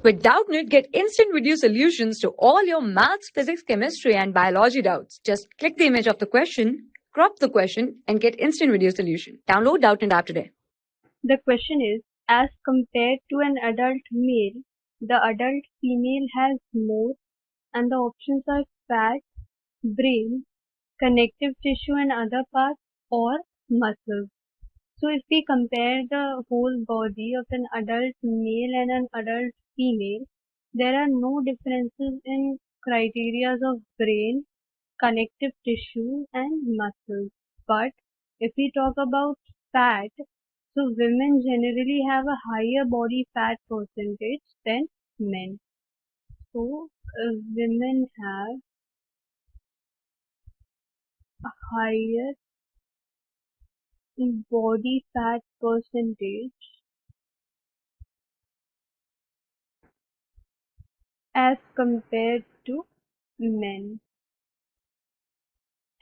With Doubtnut, get instant video solutions to all your maths, physics, chemistry, and biology doubts. Just click the image of the question, crop the question, and get instant video solution. Download Doubtnut app today. The question is, as compared to an adult male, the adult female has more, and the options are fat, brain, connective tissue and other parts, or muscles. So if we compare the whole body of an adult male and an adult female, there are no differences in criteria of brain, connective tissue and muscles. But if we talk about fat, so women generally have a higher body fat percentage than men. So women have a higher body fat percentage as compared to men.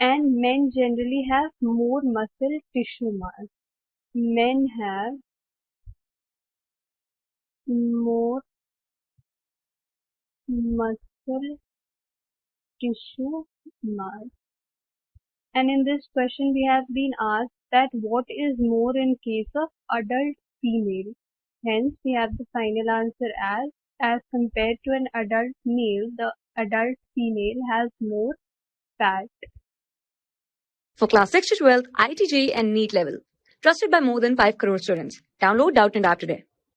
And men generally have more muscle tissue mass. Men have more muscle tissue mass. And in this question we have been asked that what is more in case of adult female. Hence we have the final answer as compared to an adult male, the adult female has more fat. For class 6 to 12, IIT JEE and NEET level. Trusted by more than 5 crore students. Download Doubtnut app today.